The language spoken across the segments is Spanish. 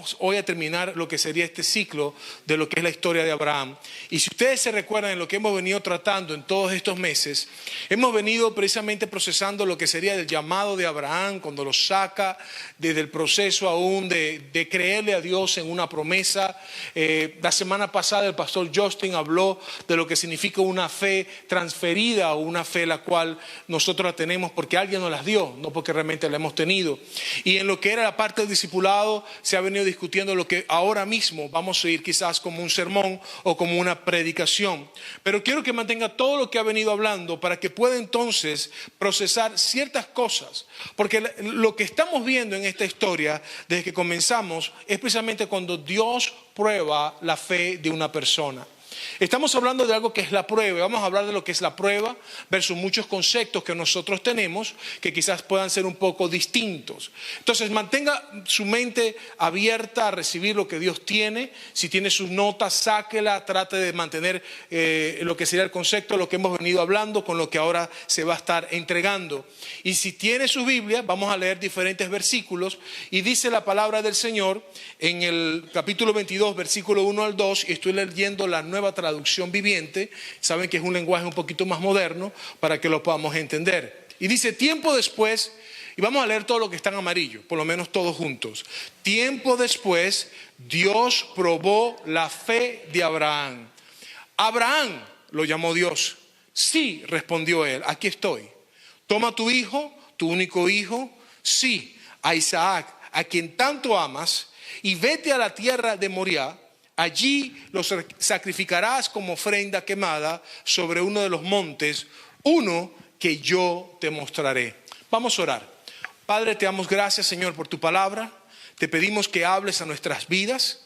vamos hoy a terminar lo que sería este ciclo de lo que es la historia de Abraham. Y si ustedes se recuerdan en lo que hemos venido tratando en todos estos meses, hemos venido precisamente procesando lo que sería el llamado de Abraham cuando lo saca desde el proceso aún de creerle a Dios en una promesa. La semana pasada el pastor Justin habló de lo que significa una fe transferida o una fe la cual nosotros la tenemos porque alguien nos las dio, no porque realmente la hemos tenido. Y en lo que era la parte del discipulado se ha venido discutiendo lo que ahora mismo vamos a oír quizás como un sermón o como una predicación. Pero quiero que mantenga todo lo que ha venido hablando para que pueda entonces procesar ciertas cosas. Porque lo que estamos viendo en esta historia desde que comenzamos es precisamente cuando Dios prueba la fe de una persona. Estamos hablando de algo que es la prueba. Vamos a hablar de lo que es la prueba versus muchos conceptos que nosotros tenemos que quizás puedan ser un poco distintos. Entonces mantenga su mente abierta a recibir lo que Dios tiene. Si tiene sus notas, sáquela, trate de mantener lo que sería el concepto, lo que hemos venido hablando con lo que ahora se va a estar entregando. Y si tiene su Biblia, vamos a leer diferentes versículos y dice la palabra del Señor en el capítulo 22, versículo 1 al 2, y estoy leyendo la Nueva Traducción Viviente. Saben que es un lenguaje un poquito más moderno para que lo podamos entender. Y dice: tiempo después, y vamos a leer todo lo que está en amarillo, por lo menos todos juntos. Tiempo después, Dios probó la fe de Abraham. Abraham, lo llamó Dios. Sí, respondió él, aquí estoy. Toma tu hijo, tu único hijo, sí, a Isaac, a quien tanto amas, y vete a la tierra de Moriah. Allí los sacrificarás como ofrenda quemada sobre uno de los montes, uno que yo te mostraré. Vamos a orar. Padre, te damos gracias, Señor, por tu palabra. Te pedimos que hables a nuestras vidas.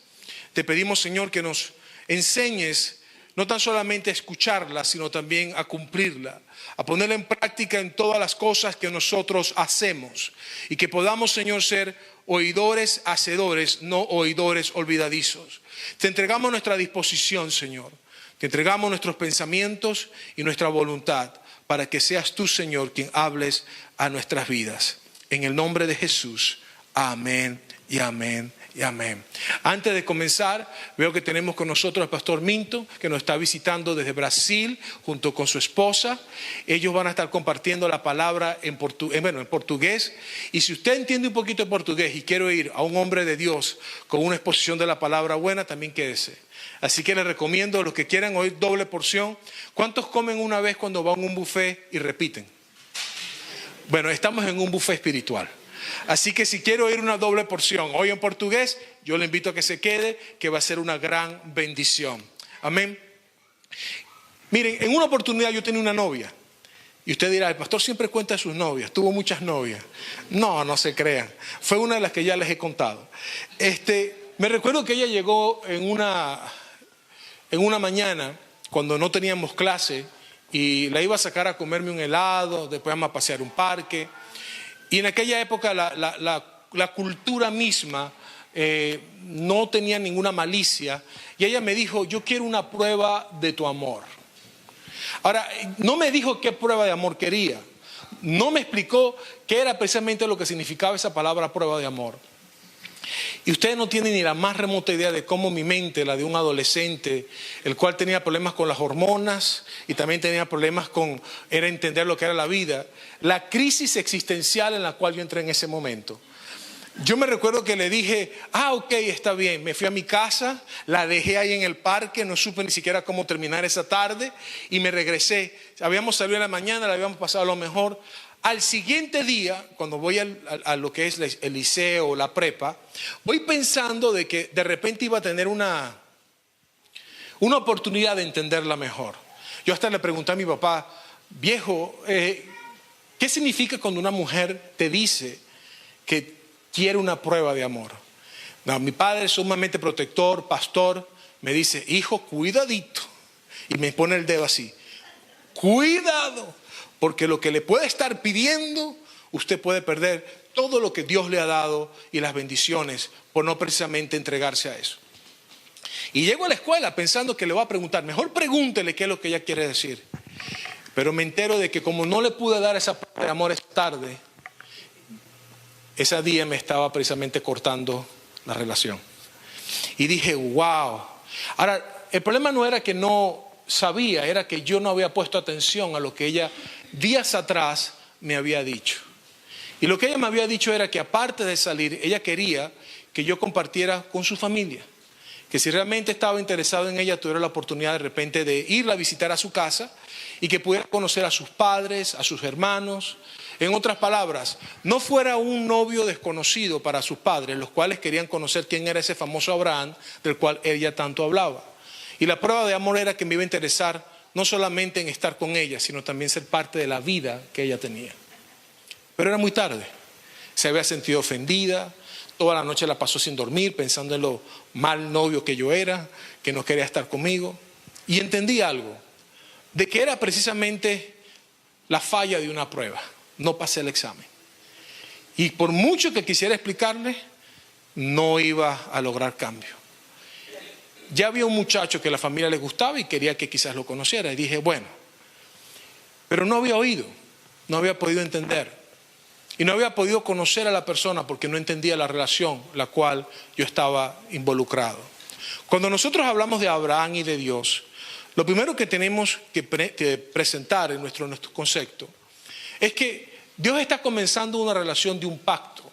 Te pedimos, Señor, que nos enseñes no tan solamente a escucharla, sino también a cumplirla, a ponerla en práctica en todas las cosas que nosotros hacemos. Y que podamos, Señor, ser oidores hacedores, no oidores olvidadizos. Te entregamos nuestra disposición, Señor. Te entregamos nuestros pensamientos y nuestra voluntad para que seas tú, Señor, quien hables a nuestras vidas. En el nombre de Jesús. Amén y amén y amén. Antes de comenzar, veo que tenemos con nosotros al pastor Minto, que nos está visitando desde Brasil junto con su esposa. Ellos van a estar compartiendo la palabra en portugués. Y si usted entiende un poquito de portugués y quiere ir a un hombre de Dios con una exposición de la palabra buena, también quédese. Así que les recomiendo a los que quieran oír doble porción. ¿Cuántos comen una vez cuando van a un buffet y repiten? Bueno, estamos en un buffet espiritual. Así que si quiero oír una doble porción hoy en portugués, yo le invito a que se quede, que va a ser una gran bendición. Amén. Miren, en una oportunidad yo tenía una novia. Y usted dirá, el pastor siempre cuenta de sus novias. Tuvo muchas novias. No se crean. Fue una de las que ya les he contado. Me recuerdo que ella llegó en una mañana cuando no teníamos clase y la iba a sacar a comerme un helado, después vamos a pasear un parque. Y en aquella época la cultura misma no tenía ninguna malicia. Y ella me dijo, yo quiero una prueba de tu amor. Ahora, no me dijo qué prueba de amor quería. No me explicó qué era precisamente lo que significaba esa palabra prueba de amor. Y ustedes no tienen ni la más remota idea de cómo mi mente, la de un adolescente, el cual tenía problemas con las hormonas y también tenía problemas era entender lo que era la vida, la crisis existencial en la cual yo entré en ese momento. Yo me recuerdo que le dije, ok, está bien. Me fui a mi casa, la dejé ahí en el parque, no supe ni siquiera cómo terminar esa tarde y me regresé. Habíamos salido en la mañana, la habíamos pasado a lo mejor. Al siguiente día, cuando voy a lo que es el liceo o la prepa, voy pensando de que de repente iba a tener una oportunidad de entenderla mejor. Yo hasta le pregunté a mi papá, viejo, ¿qué significa cuando una mujer te dice que quiere una prueba de amor? No, mi padre es sumamente protector, pastor, me dice, hijo, cuidadito. Y me pone el dedo así, cuidado. Porque lo que le puede estar pidiendo, usted puede perder todo lo que Dios le ha dado y las bendiciones por no precisamente entregarse a eso. Y llego a la escuela pensando que le voy a preguntar, mejor pregúntele qué es lo que ella quiere decir. Pero me entero de que como no le pude dar esa prueba de amor esta tarde, ese día me estaba precisamente cortando la relación. Y dije, wow. Ahora, el problema no era que no sabía, era que yo no había puesto atención a lo que ella días atrás me había dicho. Y lo que ella me había dicho era que aparte de salir, ella quería que yo compartiera con su familia. Que si realmente estaba interesado en ella, tuviera la oportunidad de repente de irla a visitar a su casa y que pudiera conocer a sus padres, a sus hermanos. En otras palabras, no fuera un novio desconocido para sus padres, los cuales querían conocer quién era ese famoso Abraham del cual ella tanto hablaba. Y la prueba de amor era que me iba a interesar no solamente en estar con ella, sino también ser parte de la vida que ella tenía. Pero era muy tarde. Se había sentido ofendida. Toda la noche la pasó sin dormir, pensando en lo mal novio que yo era, que no quería estar conmigo. Y entendí algo, de que era precisamente la falla de una prueba. No pasé el examen. Y por mucho que quisiera explicarle, no iba a lograr cambio. Ya había un muchacho que a la familia le gustaba y quería que quizás lo conociera. Y dije, bueno, pero no había oído, no había podido entender. Y no había podido conocer a la persona porque no entendía la relación la cual yo estaba involucrado. Cuando nosotros hablamos de Abraham y de Dios, lo primero que tenemos que presentar en nuestro concepto es que Dios está comenzando una relación de un pacto.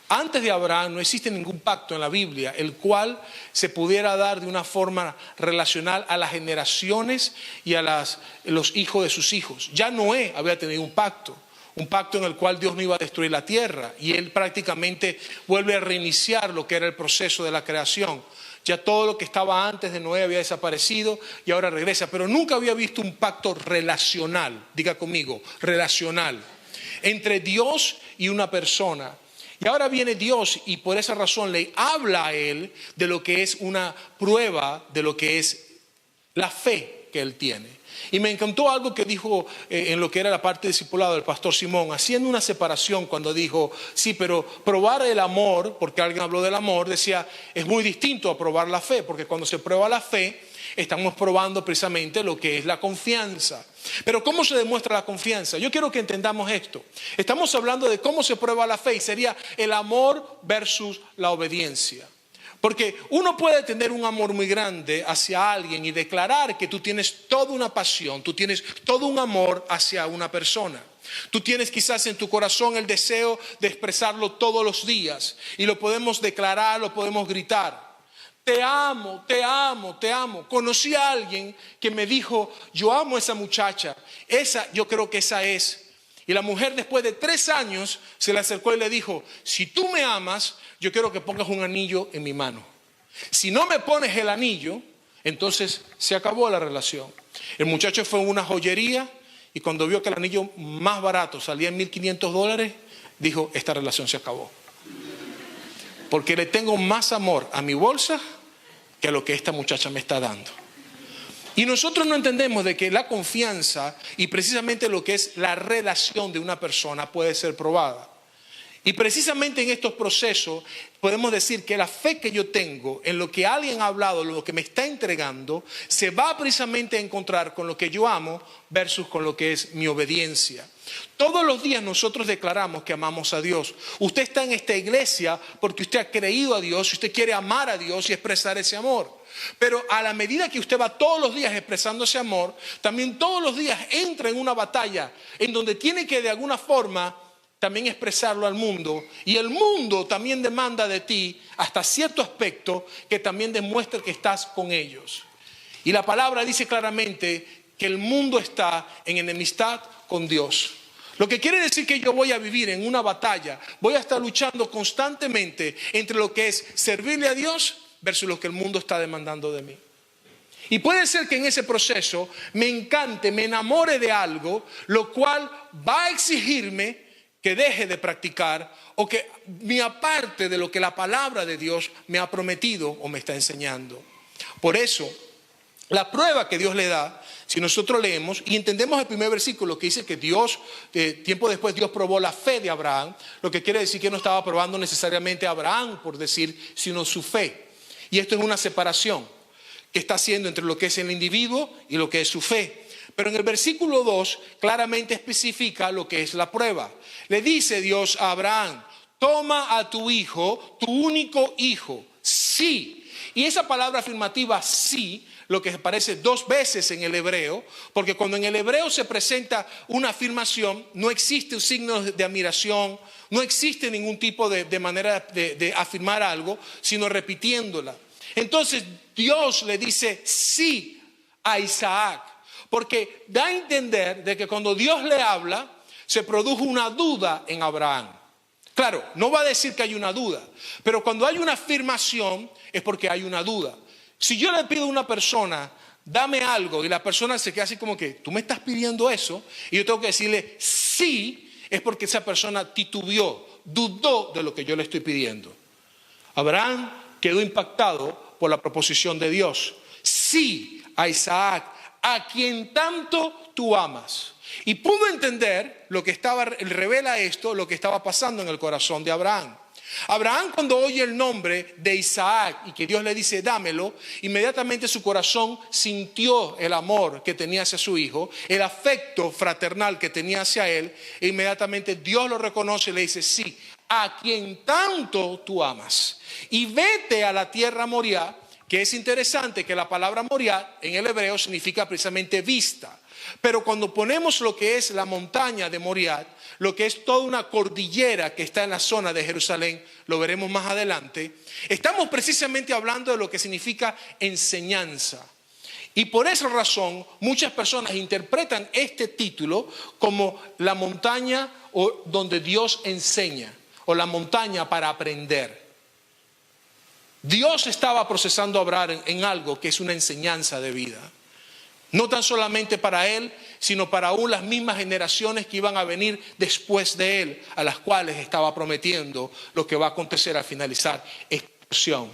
Antes de Abraham no existe ningún pacto en la Biblia el cual se pudiera dar de una forma relacional a las generaciones y a los hijos de sus hijos. Ya Noé había tenido un pacto en el cual Dios no iba a destruir la tierra y él prácticamente vuelve a reiniciar lo que era el proceso de la creación. Ya todo lo que estaba antes de Noé había desaparecido y ahora regresa, pero nunca había visto un pacto relacional, diga conmigo, relacional, entre Dios y una persona. Y ahora viene Dios y por esa razón le habla a él de lo que es una prueba de lo que es la fe que él tiene. Y me encantó algo que dijo en lo que era la parte discipulado del pastor Simón, haciendo una separación cuando dijo, sí, pero probar el amor, porque alguien habló del amor, decía, es muy distinto a probar la fe, porque cuando se prueba la fe, estamos probando precisamente lo que es la confianza. Pero ¿cómo se demuestra la confianza? Yo quiero que entendamos esto. Estamos hablando de cómo se prueba la fe y sería el amor versus la obediencia. Porque uno puede tener un amor muy grande hacia alguien y declarar que tú tienes toda una pasión, tú tienes todo un amor hacia una persona. Tú tienes quizás en tu corazón el deseo de expresarlo todos los días y lo podemos declarar, lo podemos gritar. Te amo, te amo, te amo. Conocí a alguien que me dijo, yo amo a esa muchacha, yo creo que esa es. Y la mujer después de 3 años se le acercó y le dijo, si tú me amas, yo quiero que pongas un anillo en mi mano. Si no me pones el anillo, entonces se acabó la relación. El muchacho fue a una joyería y cuando vio que el anillo más barato salía en $1,500, dijo, esta relación se acabó. Porque le tengo más amor a mi bolsa que a lo que esta muchacha me está dando. Y nosotros no entendemos de que la confianza y precisamente lo que es la relación de una persona puede ser probada. Y precisamente en estos procesos podemos decir que la fe que yo tengo en lo que alguien ha hablado, lo que me está entregando, se va precisamente a encontrar con lo que yo amo versus con lo que es mi obediencia. Todos los días nosotros declaramos que amamos a Dios. Usted está en esta iglesia porque usted ha creído a Dios, usted quiere amar a Dios y expresar ese amor. Pero a la medida que usted va todos los días expresando ese amor, también todos los días entra en una batalla en donde tiene que de alguna forma también expresarlo al mundo. Y el mundo también demanda de ti hasta cierto aspecto que también demuestre que estás con ellos. Y la palabra dice claramente que el mundo está en enemistad con Dios. Lo que quiere decir que yo voy a vivir en una batalla, voy a estar luchando constantemente entre lo que es servirle a Dios versus lo que el mundo está demandando de mí. Y puede ser que en ese proceso me encante, me enamore de algo, lo cual va a exigirme que deje de practicar o que me aparte de lo que la palabra de Dios me ha prometido o me está enseñando. Por eso, la prueba que Dios le da, si nosotros leemos y entendemos el primer versículo que dice que Dios, tiempo después Dios probó la fe de Abraham, lo que quiere decir que no estaba probando necesariamente a Abraham, por decir, sino su fe. Y esto es una separación que está haciendo entre lo que es el individuo y lo que es su fe. Pero en el versículo 2 claramente especifica lo que es la prueba. Le dice Dios a Abraham, toma a tu hijo, tu único hijo. Sí. Y esa palabra afirmativa sí, lo que aparece 2 veces en el hebreo, porque cuando en el hebreo se presenta una afirmación, no existe un signo de admiración, no existe ningún tipo de manera de afirmar algo, sino repitiéndola. Entonces Dios le dice sí a Isaac, porque da a entender de que cuando Dios le habla, se produjo una duda en Abraham. Claro, no va a decir que hay una duda, pero cuando hay una afirmación es porque hay una duda. Si yo le pido a una persona, dame algo, y la persona se queda así como que, tú me estás pidiendo eso, y yo tengo que decirle sí, es porque esa persona titubeó, dudó de lo que yo le estoy pidiendo. Abraham quedó impactado por la proposición de Dios. Sí a Isaac, a quien tanto tú amas. Y pudo entender lo que revela esto, lo que estaba pasando en el corazón de Abraham. Abraham, cuando oye el nombre de Isaac y que Dios le dice dámelo, inmediatamente su corazón sintió el amor que tenía hacia su hijo, el afecto fraternal que tenía hacia él, e inmediatamente Dios lo reconoce y le dice sí, a quien tanto tú amas, y vete a la tierra Moriah, que es interesante que la palabra Moriah en el hebreo significa precisamente vista. Pero cuando ponemos lo que es la montaña de Moriah, lo que es toda una cordillera que está en la zona de Jerusalén, lo veremos más adelante, estamos precisamente hablando de lo que significa enseñanza. Y por esa razón muchas personas interpretan este título como la montaña o donde Dios enseña, o la montaña para aprender. Dios estaba procesando a Abraham en algo que es una enseñanza de vida. No tan solamente para él, sino para aún las mismas generaciones que iban a venir después de él, a las cuales estaba prometiendo lo que va a acontecer al finalizar esta porción.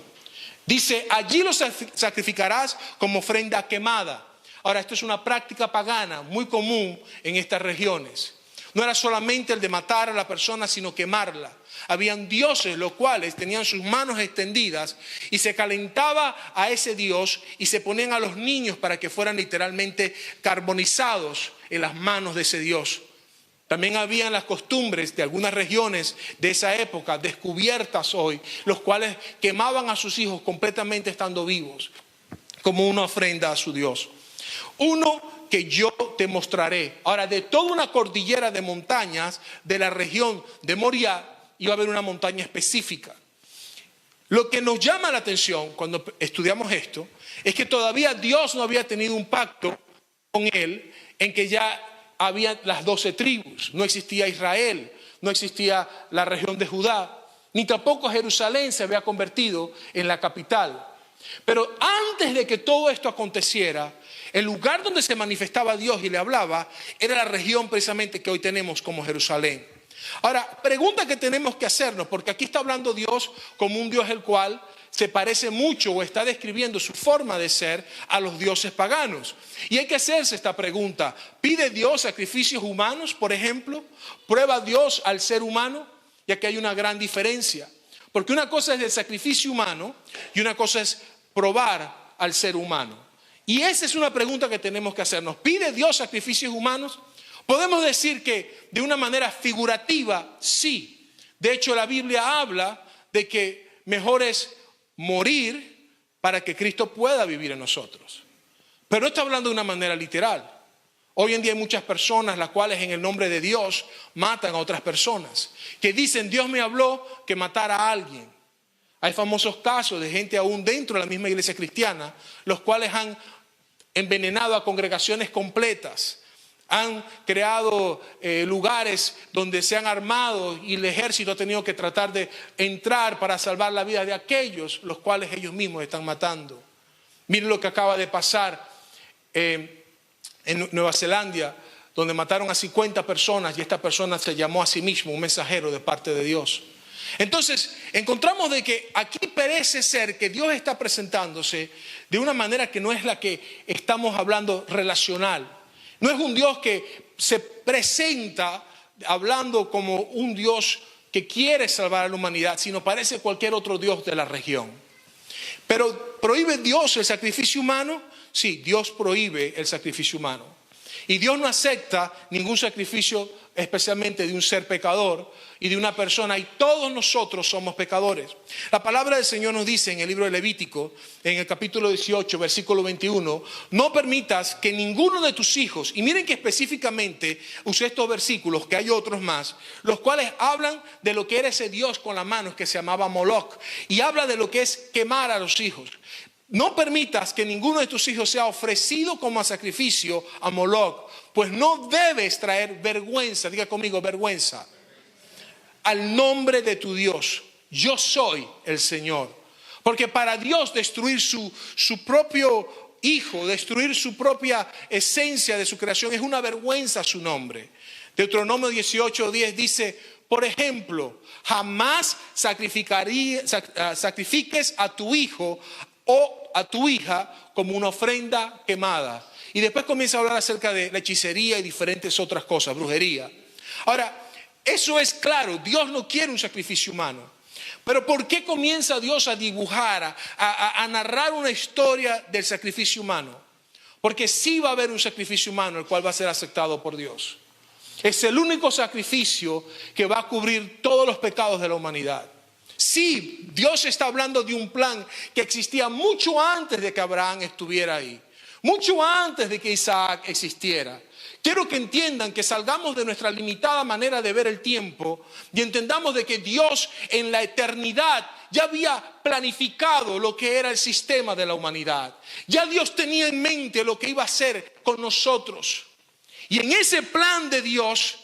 Dice, allí los sacrificarás como ofrenda quemada. Ahora, esto es una práctica pagana muy común en estas regiones. No era solamente el de matar a la persona, sino quemarla. Habían dioses los cuales tenían sus manos extendidas y se calentaba a ese dios y se ponían a los niños para que fueran literalmente carbonizados en las manos de ese dios. También habían las costumbres de algunas regiones de esa época, descubiertas hoy, los cuales quemaban a sus hijos completamente estando vivos, como una ofrenda a su Dios. Uno que yo te mostraré. Ahora, de toda una cordillera de montañas de la región de Moriah, iba a haber una montaña específica. Lo que nos llama la atención cuando estudiamos esto es que todavía Dios no había tenido un pacto con él en que ya había las 12 tribus. No existía Israel, no existía la región de Judá, ni tampoco Jerusalén se había convertido en la capital. Pero antes de que todo esto aconteciera, el lugar donde se manifestaba Dios y le hablaba era la región precisamente que hoy tenemos como Jerusalén. Ahora, pregunta que tenemos que hacernos, porque aquí está hablando Dios como un Dios el cual se parece mucho o está describiendo su forma de ser a los dioses paganos. Y hay que hacerse esta pregunta: ¿pide Dios sacrificios humanos, por ejemplo? ¿Prueba Dios al ser humano? Y aquí hay una gran diferencia, porque una cosa es el sacrificio humano y una cosa es probar al ser humano. Y esa es una pregunta que tenemos que hacernos. ¿Pide Dios sacrificios humanos? Podemos decir que de una manera figurativa, sí. De hecho, la Biblia habla de que mejor es morir para que Cristo pueda vivir en nosotros. Pero no está hablando de una manera literal. Hoy en día hay muchas personas las cuales en el nombre de Dios matan a otras personas, que dicen, Dios me habló que matara a alguien. Hay famosos casos de gente aún dentro de la misma iglesia cristiana, los cuales han envenenado a congregaciones completas. Han creado lugares donde se han armado y el ejército ha tenido que tratar de entrar para salvar la vida de aquellos los cuales ellos mismos están matando. Miren lo que acaba de pasar en Nueva Zelanda, donde mataron a 50 personas y esta persona se llamó a sí mismo un mensajero de parte de Dios. Entonces encontramos de que aquí parece ser que Dios está presentándose de una manera que no es la que estamos hablando relacional. No es un Dios que se presenta hablando como un Dios que quiere salvar a la humanidad, sino parece cualquier otro Dios de la región. Pero ¿prohíbe Dios el sacrificio humano? Sí, Dios prohíbe el sacrificio humano. Y Dios no acepta ningún sacrificio, especialmente de un ser pecador y de una persona, y todos nosotros somos pecadores. La palabra del Señor nos dice en el libro de Levítico, en el capítulo 18, versículo 21, no permitas que ninguno de tus hijos, y miren que específicamente usé estos versículos, que hay otros más, los cuales hablan de lo que era ese Dios con las manos que se llamaba Moloch, y habla de lo que es quemar a los hijos. No permitas que ninguno de tus hijos sea ofrecido como sacrificio a Moloch, pues no debes traer vergüenza, diga conmigo, vergüenza, al nombre de tu Dios. Yo soy el Señor. Porque para Dios destruir su propio hijo, destruir su propia esencia de su creación, es una vergüenza a su nombre. Deuteronomio 18:10 dice, por ejemplo, jamás sacrifiques a tu hijo o a tu hija como una ofrenda quemada. Y después comienza a hablar acerca de la hechicería y diferentes otras cosas, brujería. Ahora, eso es claro, Dios no quiere un sacrificio humano. Pero ¿por qué comienza Dios a dibujar, a narrar una historia del sacrificio humano? Porque sí va a haber un sacrificio humano el cual va a ser aceptado por Dios. Es el único sacrificio que va a cubrir todos los pecados de la humanidad. Sí, Dios está hablando de un plan que existía mucho antes de que Abraham estuviera ahí, mucho antes de que Isaac existiera. Quiero que entiendan, que salgamos de nuestra limitada manera de ver el tiempo y entendamos de que Dios en la eternidad ya había planificado lo que era el sistema de la humanidad. Ya Dios tenía en mente lo que iba a hacer con nosotros. Y en ese plan de Dios,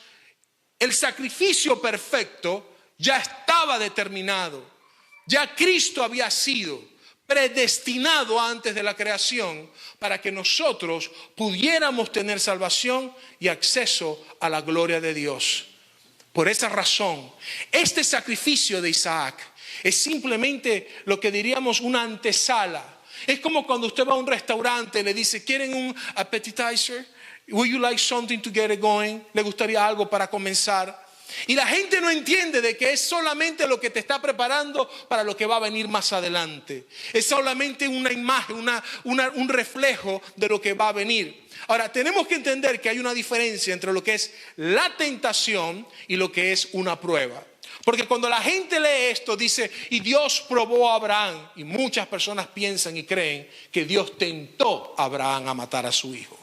el sacrificio perfecto ya estaba determinado. Ya Cristo había sido predestinado antes de la creación para que nosotros pudiéramos tener salvación y acceso a la gloria de Dios. Por esa razón, este sacrificio de Isaac es simplemente lo que diríamos una antesala. Es como cuando usted va a un restaurante y le dice, ¿quieren un appetizer? Would you like something to get it going? ¿Le gustaría algo para comenzar? Y la gente no entiende de que es solamente lo que te está preparando para lo que va a venir más adelante. Es solamente una imagen, un reflejo de lo que va a venir. Ahora, tenemos que entender que hay una diferencia entre lo que es la tentación y lo que es una prueba. Porque cuando la gente lee esto, dice, y Dios probó a Abraham. Y muchas personas piensan y creen que Dios tentó a Abraham a matar a su hijo.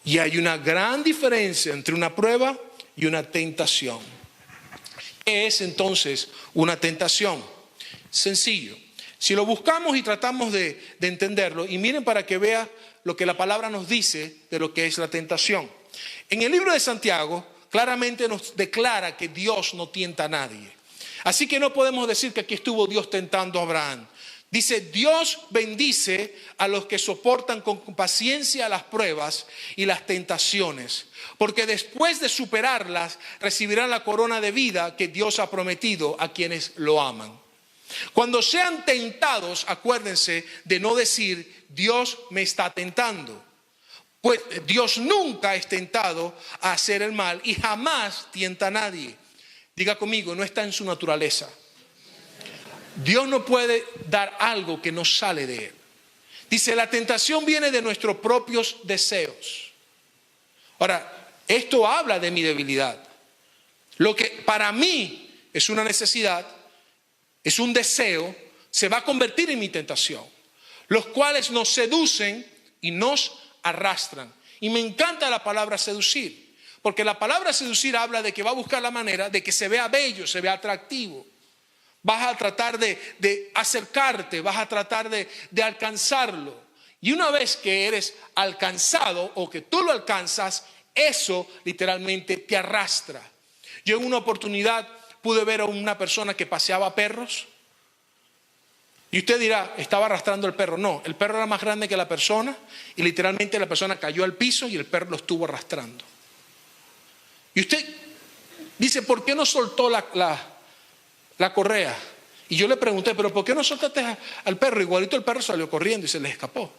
Y hay una gran diferencia entre una prueba y una tentación. ¿Qué es entonces una tentación? Sencillo. Si lo buscamos y tratamos de entenderlo, y miren para que vea lo que la palabra nos dice de lo que es la tentación. En el libro de Santiago, claramente nos declara que Dios no tienta a nadie. Así que no podemos decir que aquí estuvo Dios tentando a Abraham. Dice, Dios bendice a los que soportan con paciencia las pruebas y las tentaciones, porque después de superarlas recibirán la corona de vida que Dios ha prometido a quienes lo aman. Cuando sean tentados, acuérdense de no decir, Dios me está tentando. Pues Dios nunca es tentado a hacer el mal y jamás tienta a nadie. Diga conmigo, no está en su naturaleza. Dios no puede dar algo que no sale de Él. Dice, la tentación viene de nuestros propios deseos. Ahora, esto habla de mi debilidad. Lo que para mí es una necesidad, es un deseo, se va a convertir en mi tentación. Los cuales nos seducen y nos arrastran. Y me encanta la palabra seducir. Porque la palabra seducir habla de que va a buscar la manera de que se vea bello, se vea atractivo. Vas a tratar de acercarte, vas a tratar de alcanzarlo. Y una vez que eres alcanzado o que tú lo alcanzas, eso literalmente te arrastra. Yo en una oportunidad pude ver a una persona que paseaba perros. Y usted dirá, estaba arrastrando el perro. No, el perro era más grande que la persona y literalmente la persona cayó al piso y el perro lo estuvo arrastrando. Y usted dice, ¿por qué no soltó la correa? Y yo le pregunté, ¿pero por qué no soltaste al perro? Igualito el perro salió corriendo y se le escapó.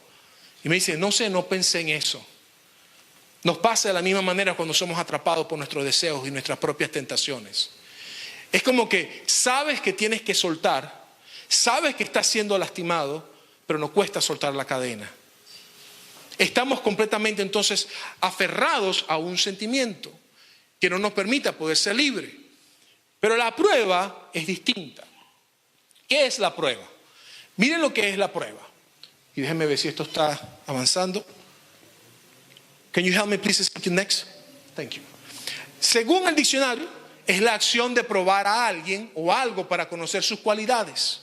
Y me dice, no sé, no pensé en eso. Nos pasa de la misma manera cuando somos atrapados por nuestros deseos y nuestras propias tentaciones. Es como que sabes que tienes que soltar, sabes que estás siendo lastimado, pero no cuesta soltar la cadena. Estamos completamente entonces aferrados a un sentimiento que no nos permita poder ser libres. Pero la prueba es distinta. ¿Qué es la prueba? Miren lo que es la prueba. Y déjenme ver si esto está avanzando. Can you help me please next? Thank you. Según el diccionario, es la acción de probar a alguien o algo para conocer sus cualidades,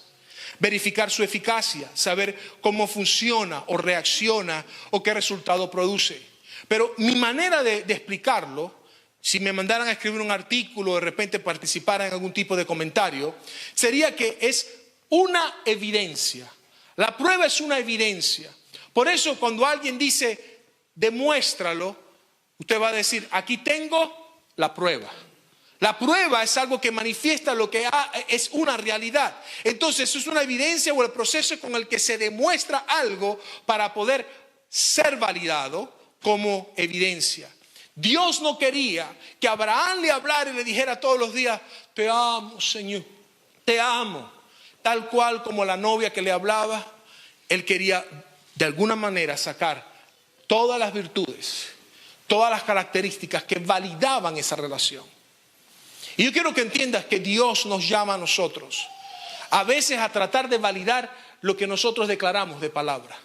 verificar su eficacia, saber cómo funciona o reacciona o qué resultado produce. Pero mi manera de explicarlo, si me mandaran a escribir un artículo o de repente participar en algún tipo de comentario, sería que es una evidencia. La prueba es una evidencia. Por eso cuando alguien dice, demuéstralo, usted va a decir, aquí tengo la prueba. La prueba es algo que manifiesta lo que es una realidad. Entonces es una evidencia o el proceso con el que se demuestra algo para poder ser validado como evidencia. Dios no quería que Abraham le hablara y le dijera todos los días, te amo, Señor, te amo. Tal cual como la novia que le hablaba, él quería de alguna manera sacar todas las virtudes, todas las características que validaban esa relación. Y yo quiero que entiendas que Dios nos llama a nosotros a veces a tratar de validar lo que nosotros declaramos de palabra.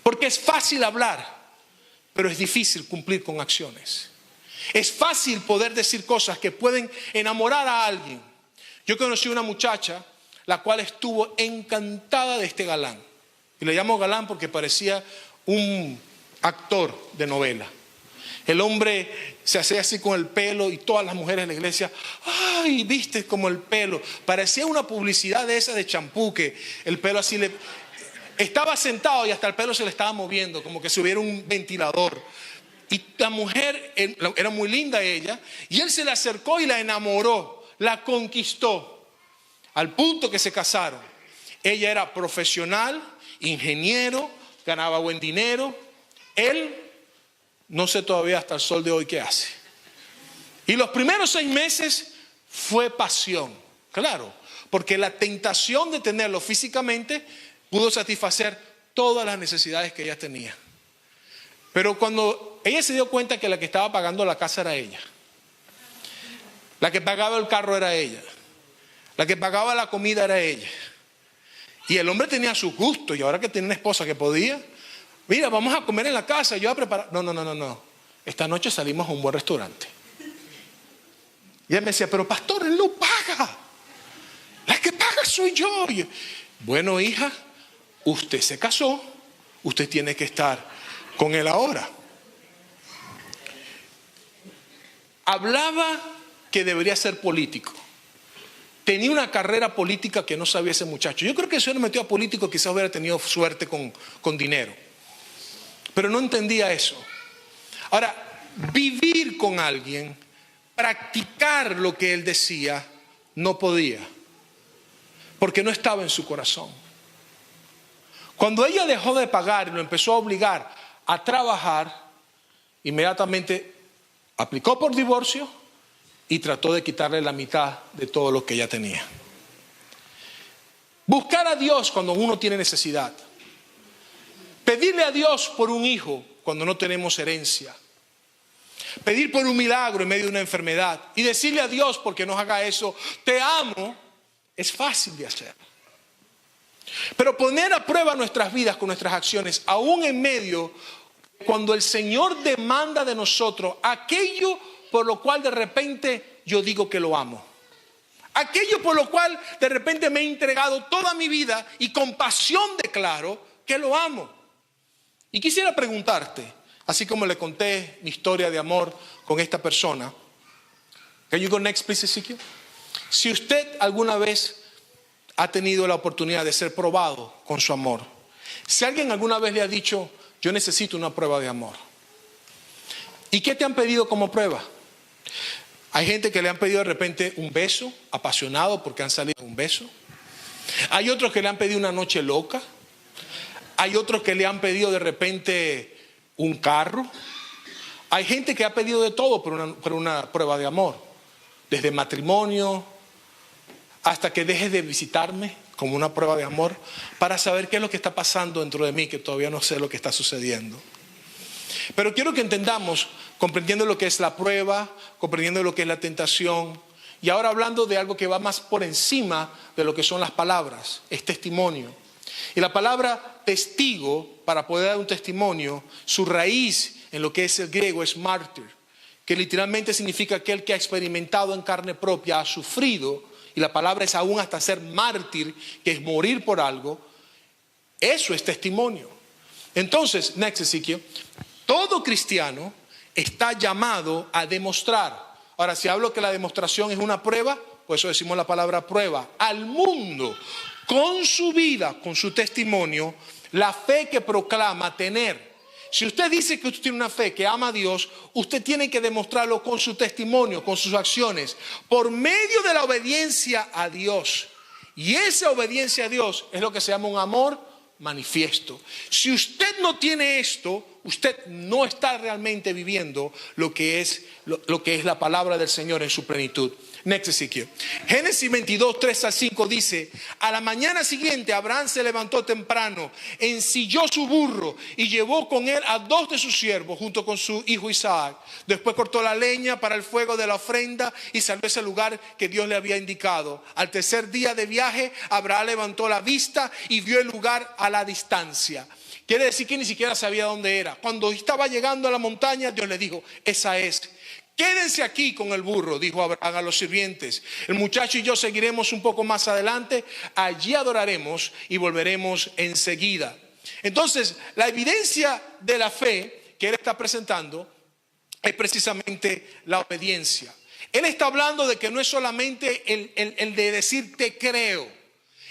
Porque es fácil hablar, pero es difícil cumplir con acciones. Es fácil poder decir cosas que pueden enamorar a alguien. Yo conocí una muchacha la cual estuvo encantada de este galán. Y le llamo galán porque parecía un actor de novela. El hombre se hacía así con el pelo y todas las mujeres en la iglesia, ay, viste como el pelo. Parecía una publicidad de esa de champú, que el pelo así le... Estaba sentado y hasta el pelo se le estaba moviendo, como que si hubiera un ventilador. Y la mujer, era muy linda ella, y él se le acercó y la enamoró, la conquistó, al punto que se casaron. Ella era profesional, ingeniero, ganaba buen dinero. Él, no sé todavía hasta el sol de hoy qué hace. Y los primeros 6 meses fue pasión, claro, porque la tentación de tenerlo físicamente pudo satisfacer todas las necesidades que ella tenía. Pero cuando ella se dio cuenta que la que estaba pagando la casa era ella, la que pagaba el carro era ella, la que pagaba la comida era ella, y el hombre tenía sus gustos, y ahora que tiene una esposa que podía, mira, vamos a comer en la casa, yo voy a preparar. No. Esta noche salimos a un buen restaurante. Y él me decía, pero pastor, él no paga. La que paga soy yo. Bueno, hija, usted se casó, usted tiene que estar con él ahora. Hablaba que debería ser político. Tenía una carrera política que no sabía ese muchacho. Yo creo que si hubiera metido a político quizás hubiera tenido suerte con dinero. Pero no entendía eso. Ahora, vivir con alguien, practicar lo que él decía, no podía. Porque no estaba en su corazón. Cuando ella dejó de pagar y lo empezó a obligar a trabajar, inmediatamente aplicó por divorcio y trató de quitarle la mitad de todo lo que ella tenía. Buscar a Dios cuando uno tiene necesidad. Pedirle a Dios por un hijo cuando no tenemos herencia. Pedir por un milagro en medio de una enfermedad. Y decirle a Dios, porque nos haga eso, te amo, es fácil de hacer. Pero poner a prueba nuestras vidas con nuestras acciones, aún en medio, cuando el Señor demanda de nosotros aquello por lo cual de repente yo digo que lo amo. Aquello por lo cual de repente me he entregado toda mi vida y con pasión declaro que lo amo. Y quisiera preguntarte, así como le conté mi historia de amor con esta persona. Can you go next, please, Ezequiel? Si usted alguna vez ha tenido la oportunidad de ser probado con su amor, si alguien alguna vez le ha dicho, yo necesito una prueba de amor, ¿y qué te han pedido como prueba? Hay gente que le han pedido de repente un beso apasionado porque han salido un beso. Hay otros que le han pedido una noche loca. Hay otros que le han pedido de repente un carro. Hay gente que ha pedido de todo por una prueba de amor. Desde matrimonio hasta que dejes de visitarme como una prueba de amor, para saber qué es lo que está pasando dentro de mí, que todavía no sé lo que está sucediendo. Pero quiero que entendamos, comprendiendo lo que es la prueba, comprendiendo lo que es la tentación, y ahora hablando de algo que va más por encima de lo que son las palabras, es testimonio. Y la palabra testigo, para poder dar un testimonio, su raíz en lo que es el griego es mártir, que literalmente significa aquel que ha experimentado en carne propia, ha sufrido, y la palabra es aún hasta ser mártir, que es morir por algo. Eso es testimonio. Entonces, next Ezequiel, todo cristiano está llamado a demostrar. Ahora, si hablo que la demostración es una prueba, por eso decimos la palabra prueba, al mundo, con su vida, con su testimonio, la fe que proclama tener. Si usted dice que usted tiene una fe que ama a Dios, usted tiene que demostrarlo con su testimonio, con sus acciones, por medio de la obediencia a Dios. Y esa obediencia a Dios es lo que se llama un amor manifiesto. Si usted no tiene esto, usted no está realmente viviendo lo que es la palabra del Señor en su plenitud. Next Ezequiel. Génesis 22, 3 al 5 dice: a la mañana siguiente Abraham se levantó temprano, ensilló su burro y llevó con él a 2 de sus siervos junto con su hijo Isaac. Después cortó la leña para el fuego de la ofrenda y salió a ese lugar que Dios le había indicado. Al tercer día de viaje, Abraham levantó la vista y vio el lugar a la distancia. Quiere decir que ni siquiera sabía dónde era. Cuando estaba llegando a la montaña, Dios le dijo: esa es. Quédense aquí con el burro, dijo Abraham a los sirvientes. El muchacho y yo seguiremos un poco más adelante. Allí adoraremos y volveremos enseguida. Entonces, la evidencia de la fe que él está presentando es precisamente la obediencia. Él está hablando de que no es solamente el de decir te creo.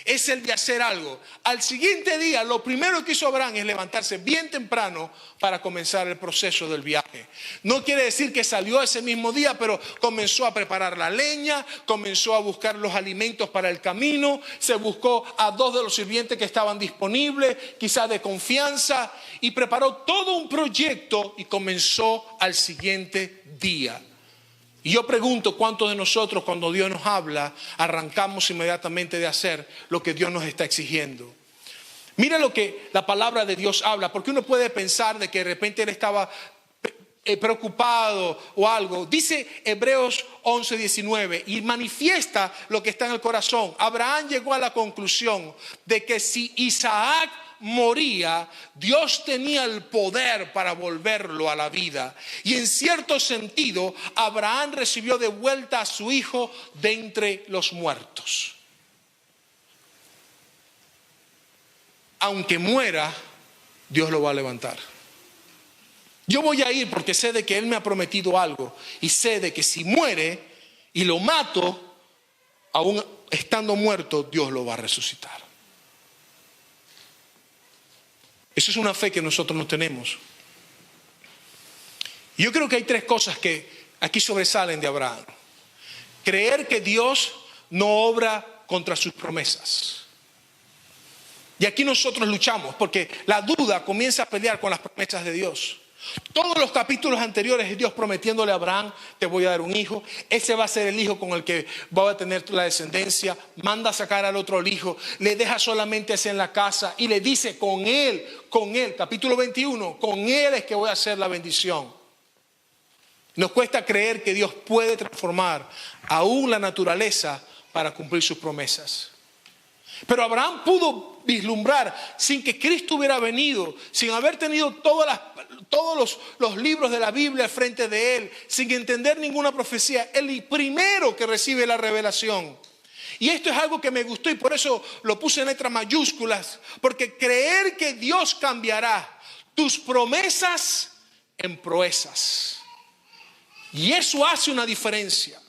Es el de hacer algo. Al siguiente día, lo primero que hizo Abraham es levantarse bien temprano para comenzar el proceso del viaje. No quiere decir que salió ese mismo día, pero comenzó a preparar la leña, comenzó a buscar los alimentos para el camino, se buscó a 2 de los sirvientes que estaban disponibles, quizás de confianza, y preparó todo un proyecto y comenzó al siguiente día. Y yo pregunto, ¿cuántos de nosotros cuando Dios nos habla arrancamos inmediatamente de hacer lo que Dios nos está exigiendo? Mira lo que la palabra de Dios habla, porque uno puede pensar de que de repente él estaba preocupado o algo. Dice Hebreos 11:19 y manifiesta lo que está en el corazón. Abraham llegó a la conclusión de que si Isaac moría, Dios tenía el poder para volverlo a la vida. Y en cierto sentido, Abraham recibió de vuelta a su hijo de entre los muertos. Aunque muera, Dios lo va a levantar. Yo voy a ir porque sé de que Él me ha prometido algo. Y sé de que si muere y lo mato, aún estando muerto, Dios lo va a resucitar. Eso es una fe que nosotros no tenemos. Yo creo que hay 3 cosas que aquí sobresalen de Abraham. Creer que Dios no obra contra sus promesas. Y aquí nosotros luchamos porque la duda comienza a pelear con las promesas de Dios. Todos los capítulos anteriores es Dios prometiéndole a Abraham: te voy a dar un hijo, ese va a ser el hijo con el que va a tener la descendencia. Manda a sacar al otro hijo, le deja solamente ese en la casa y le dice con él, capítulo 21, con él es que voy a hacer la bendición. Nos cuesta creer que Dios puede transformar aún la naturaleza para cumplir sus promesas. Pero Abraham pudo vislumbrar, sin que Cristo hubiera venido, sin haber tenido todos los libros de la Biblia al frente de él, sin entender ninguna profecía, el primero que recibe la revelación. Y esto es algo que me gustó y por eso lo puse en letras mayúsculas, porque creer que Dios cambiará tus promesas en proezas. Y eso hace una diferencia.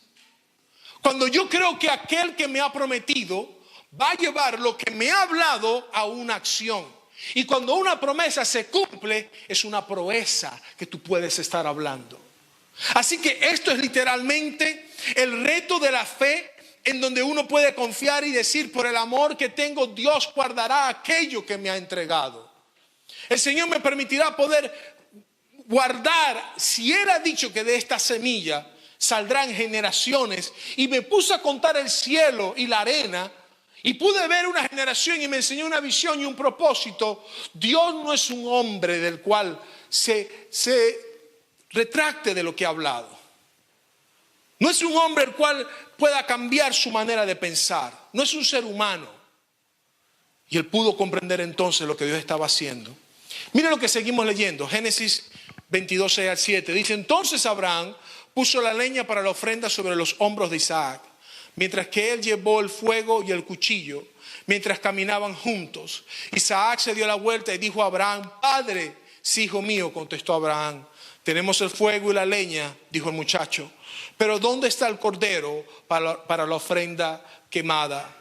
Cuando yo creo que aquel que me ha prometido va a llevar lo que me ha hablado a una acción. Y cuando una promesa se cumple, es una proeza que tú puedes estar hablando. Así que esto es literalmente el reto de la fe, en donde uno puede confiar y decir: por el amor que tengo, Dios guardará aquello que me ha entregado. El Señor me permitirá poder guardar, si Él ha dicho que de esta semilla saldrán generaciones, y me puse a contar el cielo y la arena, Y pude ver una generación y me enseñó una visión y un propósito. Dios no es un hombre del cual se retracte de lo que ha hablado. No es un hombre el cual pueda cambiar su manera de pensar. No es un ser humano. Y él pudo comprender entonces lo que Dios estaba haciendo. Miren lo que seguimos leyendo. Génesis 22, 6 al 7. Dice, entonces Abraham puso la leña para la ofrenda sobre los hombros de Isaac, mientras que él llevó el fuego y el cuchillo, mientras caminaban juntos. Isaac se dio la vuelta y dijo a Abraham, Padre. Sí, hijo mío, contestó Abraham. Tenemos el fuego y la leña, dijo el muchacho. Pero ¿dónde está el cordero para la ofrenda quemada?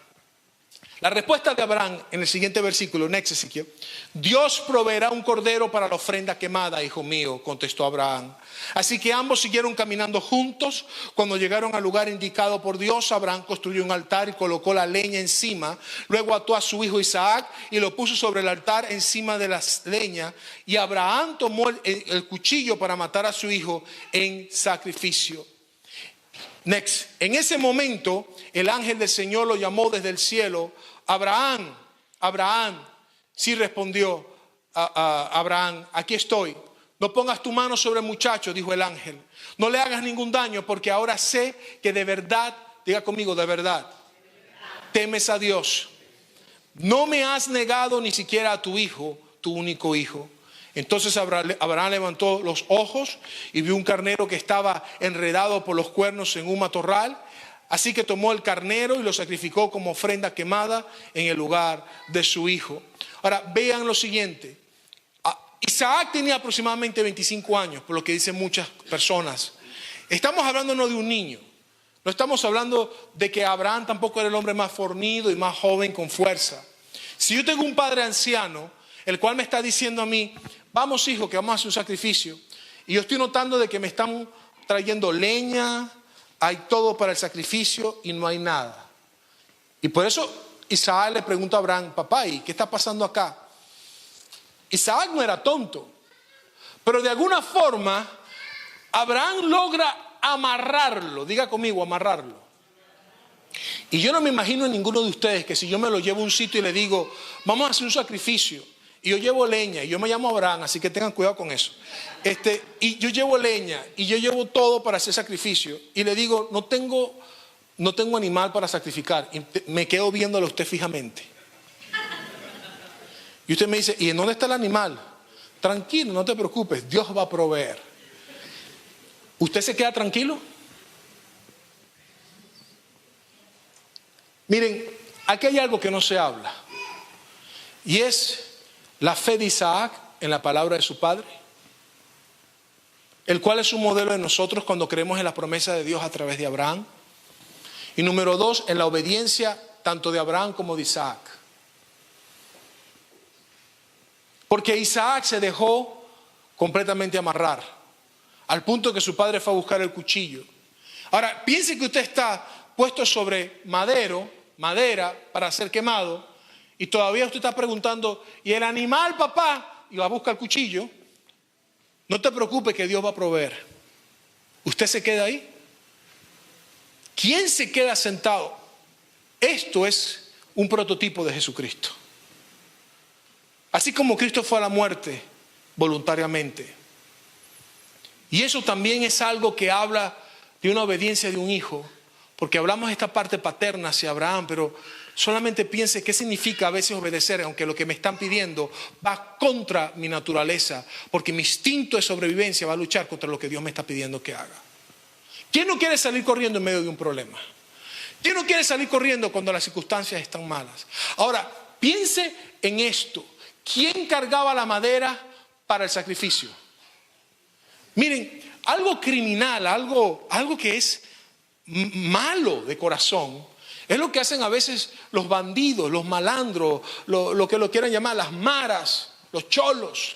La respuesta de Abraham en el siguiente versículo, next Ezequiel. Dios proveerá un cordero para la ofrenda quemada, hijo mío, contestó Abraham. Así que ambos siguieron caminando juntos. Cuando llegaron al lugar indicado por Dios, Abraham construyó un altar y colocó la leña encima. Luego ató a su hijo Isaac y lo puso sobre el altar encima de la leña. Y Abraham tomó el cuchillo para matar a su hijo en sacrificio. Next. En ese momento, el ángel del Señor lo llamó desde el cielo. Abraham, Abraham. Sí, respondió Abraham, aquí estoy. No pongas tu mano sobre el muchacho, dijo el ángel. No le hagas ningún daño, porque ahora sé que de verdad, diga conmigo, de verdad, temes a Dios. No me has negado ni siquiera a tu hijo, tu único hijo. Entonces Abraham levantó los ojos y vio un carnero que estaba enredado por los cuernos en un matorral. Así que tomó el carnero y lo sacrificó como ofrenda quemada en el lugar de su hijo. Ahora vean lo siguiente. Isaac tenía aproximadamente 25 años, por lo que dicen muchas personas. Estamos hablando no de un niño. No estamos hablando de que Abraham tampoco era el hombre más fornido y más joven con fuerza. Si yo tengo un padre anciano, el cual me está diciendo a mí, vamos hijo, que vamos a hacer un sacrificio. Y yo estoy notando de que me están trayendo leña, hay todo para el sacrificio y no hay nada. Y por eso Isaac le pregunta a Abraham, papá, ¿y qué está pasando acá? Isaac no era tonto, pero de alguna forma Abraham logra amarrarlo. Diga conmigo, amarrarlo. Y yo no me imagino a ninguno de ustedes que si yo me lo llevo a un sitio y le digo, vamos a hacer un sacrificio, y yo llevo leña, y yo me llamo Abraham, así que tengan cuidado con eso. Y yo llevo leña, y yo llevo todo para hacer sacrificio, y le digo, no tengo animal para sacrificar, y me quedo viéndole a usted fijamente. Y usted me dice, ¿y en dónde está el animal? Tranquilo, no te preocupes, Dios va a proveer. ¿Usted se queda tranquilo? Miren, aquí hay algo que no se habla. Y es la fe de Isaac en la palabra de su padre, el cual es un modelo de nosotros cuando creemos en la promesa de Dios a través de Abraham. Y número 2, en la obediencia tanto de Abraham como de Isaac. Porque Isaac se dejó completamente amarrar, al punto que su padre fue a buscar el cuchillo. Ahora, piense que usted está puesto sobre madera para ser quemado, y todavía usted está preguntando, ¿y el animal, papá? Y va a buscar el cuchillo. No te preocupes que Dios va a proveer. ¿Usted se queda ahí? ¿Quién se queda sentado? Esto es un prototipo de Jesucristo. Así como Cristo fue a la muerte voluntariamente. Y eso también es algo que habla de una obediencia de un hijo. Porque hablamos de esta parte paterna hacia Abraham, pero solamente piense qué significa a veces obedecer, aunque lo que me están pidiendo va contra mi naturaleza, porque mi instinto de sobrevivencia va a luchar contra lo que Dios me está pidiendo que haga. ¿Quién no quiere salir corriendo en medio de un problema? ¿Quién no quiere salir corriendo cuando las circunstancias están malas? Ahora, piense en esto. ¿Quién cargaba la madera para el sacrificio? Miren, algo criminal, algo que es malo de corazón, es lo que hacen a veces los bandidos, los malandros, lo que lo quieran llamar, las maras, los cholos,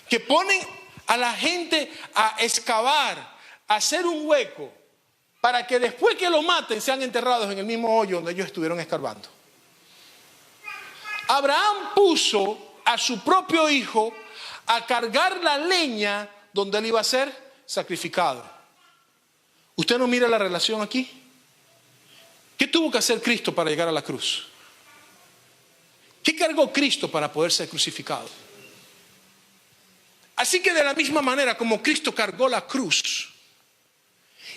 que ponen a la gente a excavar, a hacer un hueco, para que después que lo maten sean enterrados en el mismo hoyo donde ellos estuvieron escarbando. Abraham puso a su propio hijo a cargar la leña donde él iba a ser sacrificado. ¿Usted no mira la relación aquí? ¿Qué tuvo que hacer Cristo para llegar a la cruz? ¿Qué cargó Cristo para poder ser crucificado? Así que de la misma manera como Cristo cargó la cruz,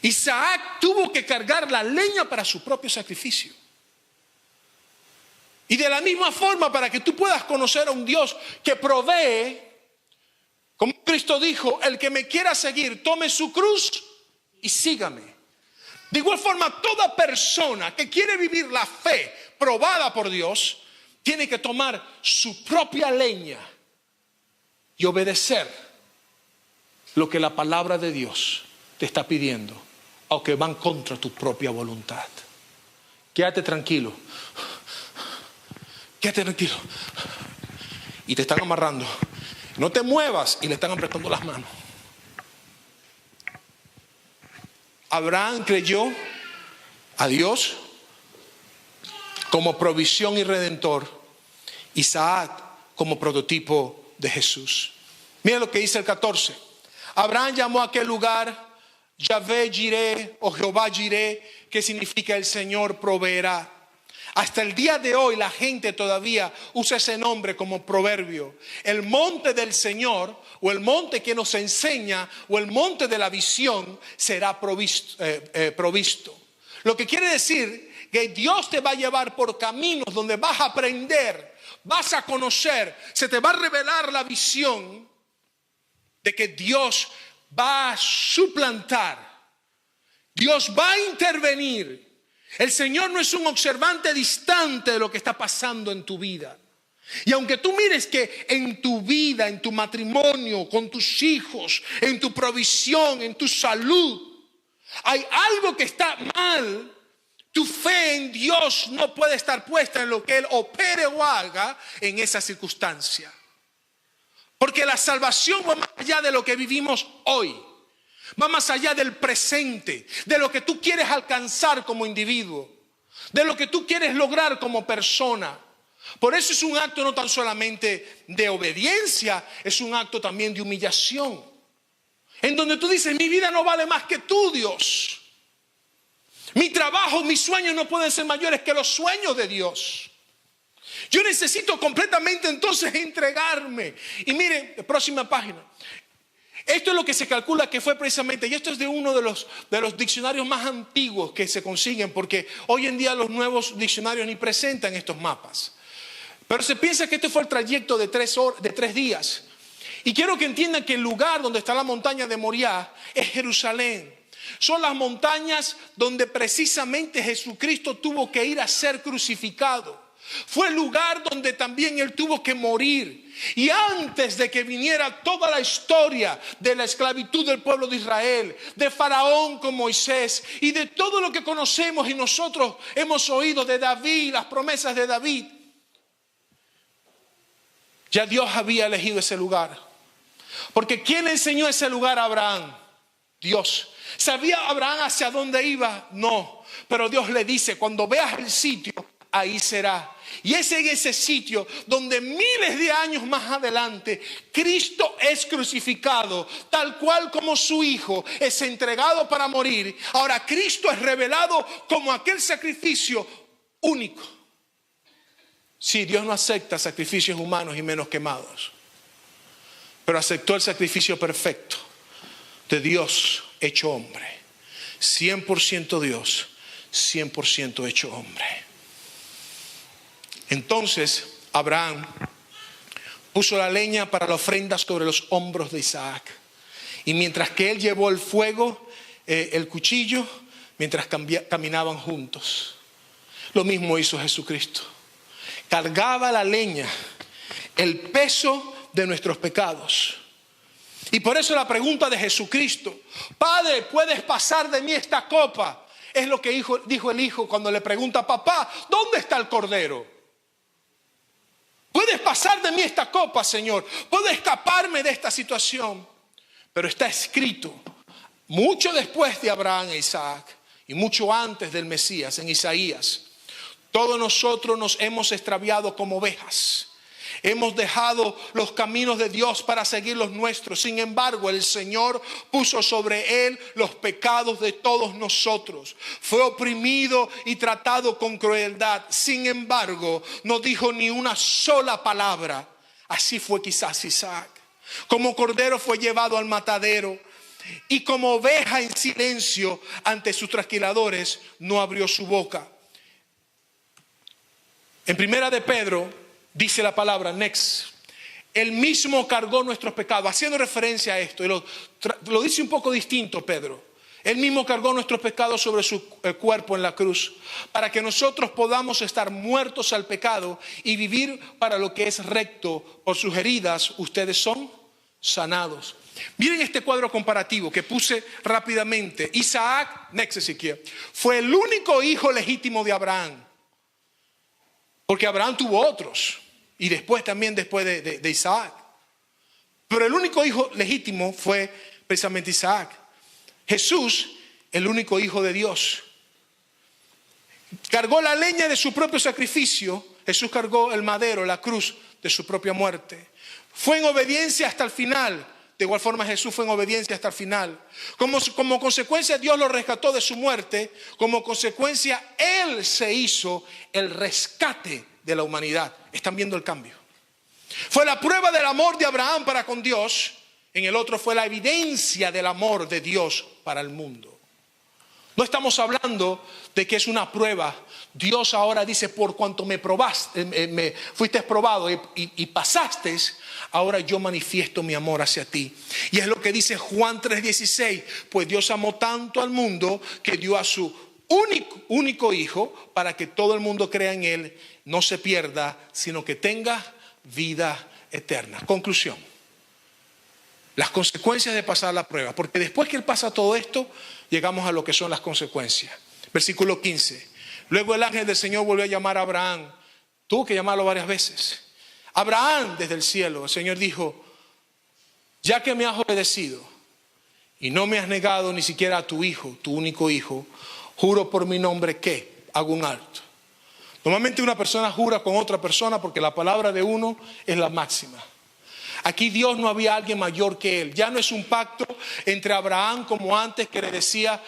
Isaac tuvo que cargar la leña para su propio sacrificio. Y de la misma forma, para que tú puedas conocer a un Dios que provee, como Cristo dijo, el que me quiera seguir, tome su cruz y sígame. De igual forma, toda persona que quiere vivir la fe probada por Dios, tiene que tomar su propia leña y obedecer lo que la palabra de Dios te está pidiendo, aunque van contra tu propia voluntad. Quédate tranquilo. Quédate tranquilo. Y te están amarrando. No te muevas y le están apretando las manos. Abraham creyó a Dios como provisión y redentor. Isaac como prototipo de Jesús. Miren lo que dice el 14. Abraham llamó a aquel lugar Yahvé Jireh o Jehová Jireh, que significa el Señor proveerá. Hasta el día de hoy la gente todavía usa ese nombre como proverbio. El monte del Señor, o el monte que nos enseña, o el monte de la visión será provisto. Lo que quiere decir que Dios te va a llevar por caminos donde vas a aprender, vas a conocer, se te va a revelar la visión de que Dios va a suplantar, Dios va a intervenir. El Señor no es un observante distante de lo que está pasando en tu vida. Y aunque tú mires que en tu vida, en tu matrimonio, con tus hijos, en tu provisión, en tu salud, hay algo que está mal, tu fe en Dios no puede estar puesta en lo que Él opere o haga en esa circunstancia. Porque la salvación va más allá de lo que vivimos hoy. Va más allá del presente, de lo que tú quieres alcanzar como individuo, de lo que tú quieres lograr como persona. Por eso es un acto no tan solamente de obediencia, es un acto también de humillación. En donde tú dices, mi vida no vale más que tú, Dios. Mi trabajo, mis sueños no pueden ser mayores que los sueños de Dios. Yo necesito completamente entonces entregarme. Y miren, próxima página. Esto es lo que se calcula que fue precisamente, y esto es de uno de los diccionarios más antiguos que se consiguen, porque hoy en día los nuevos diccionarios ni presentan estos mapas. Pero se piensa que este fue el trayecto de 3 días. Y quiero que entiendan que el lugar donde está la montaña de Moriah es Jerusalén. Son las montañas donde precisamente Jesucristo tuvo que ir a ser crucificado. Fue el lugar donde también Él tuvo que morir. Y antes de que viniera toda la historia de la esclavitud del pueblo de Israel, de Faraón con Moisés y de todo lo que conocemos y nosotros hemos oído de David, las promesas de David, ya Dios había elegido ese lugar. Porque ¿quién le enseñó ese lugar a Abraham? Dios. ¿Sabía Abraham hacia dónde iba? No. Pero Dios le dice, cuando veas el sitio, ahí será. Y es en ese sitio donde miles de años más adelante Cristo es crucificado, tal cual como su Hijo es entregado para morir. Ahora Cristo es revelado como aquel sacrificio único. Sí, Dios no acepta sacrificios humanos y menos quemados, pero aceptó el sacrificio perfecto de Dios hecho hombre. 100% Dios, 100% hecho hombre. Entonces Abraham puso la leña para la ofrenda sobre los hombros de Isaac. Y mientras que él llevó el fuego, el cuchillo, mientras caminaban juntos. Lo mismo hizo Jesucristo. Cargaba la leña, el peso de nuestros pecados. Y por eso la pregunta de Jesucristo, Padre, ¿puedes pasar de mí esta copa? Es lo que dijo el hijo cuando le pregunta, papá, ¿dónde está el cordero? ¿Puedes pasar de mí esta copa, Señor? ¿Puedo escaparme de esta situación? Pero está escrito, mucho después de Abraham e Isaac, y mucho antes del Mesías, en Isaías, todos nosotros nos hemos extraviado como ovejas. Hemos dejado los caminos de Dios para seguir los nuestros. Sin embargo, el Señor puso sobre él los pecados de todos nosotros. Fue oprimido y tratado con crueldad. Sin embargo, no dijo ni una sola palabra. Así fue quizás Isaac. Como cordero fue llevado al matadero, y como oveja en silencio ante sus trasquiladores no abrió su boca. En primera de Pedro dice la palabra next. Él mismo cargó nuestros pecados, haciendo referencia a esto. Y lo dice un poco distinto Pedro. Él mismo cargó nuestros pecados sobre su cuerpo en la cruz, para que nosotros podamos estar muertos al pecado y vivir para lo que es recto. Por sus heridas ustedes son sanados. Miren este cuadro comparativo que puse rápidamente. Isaac, next Ezequiel, fue el único hijo legítimo de Abraham. Porque Abraham tuvo otros. Y después de Isaac. Pero el único hijo legítimo fue precisamente Isaac. Jesús, el único hijo de Dios. Cargó la leña de su propio sacrificio. Jesús cargó el madero, la cruz de su propia muerte. Fue en obediencia hasta el final. De igual forma Jesús fue en obediencia hasta el final. Como consecuencia Dios lo rescató de su muerte. Como consecuencia Él se hizo el rescate de la humanidad. ¿Están viendo el cambio? Fue la prueba del amor de Abraham para con Dios. En el otro fue la evidencia del amor de Dios para el mundo. No estamos hablando de que es una prueba. Dios ahora dice, por cuanto me probaste, me fuiste probado y pasaste, ahora yo manifiesto mi amor hacia ti. Y es lo que dice Juan 3:16, pues Dios amó tanto al mundo que dio a su único hijo para que todo el mundo crea en él, no se pierda, sino que tenga vida eterna. Conclusión. Las consecuencias de pasar la prueba, porque después que él pasa todo esto, llegamos a lo que son las consecuencias. Versículo 15. Luego el ángel del Señor volvió a llamar a Abraham. Tuvo que llamarlo varias veces. Abraham, desde el cielo, el Señor dijo, ya que me has obedecido y no me has negado ni siquiera a tu hijo, tu único hijo, juro por mi nombre que hago un alto. Normalmente una persona jura con otra persona porque la palabra de uno es la máxima. Aquí Dios no había alguien mayor que él. Ya no es un pacto entre Abraham como antes, que le decía,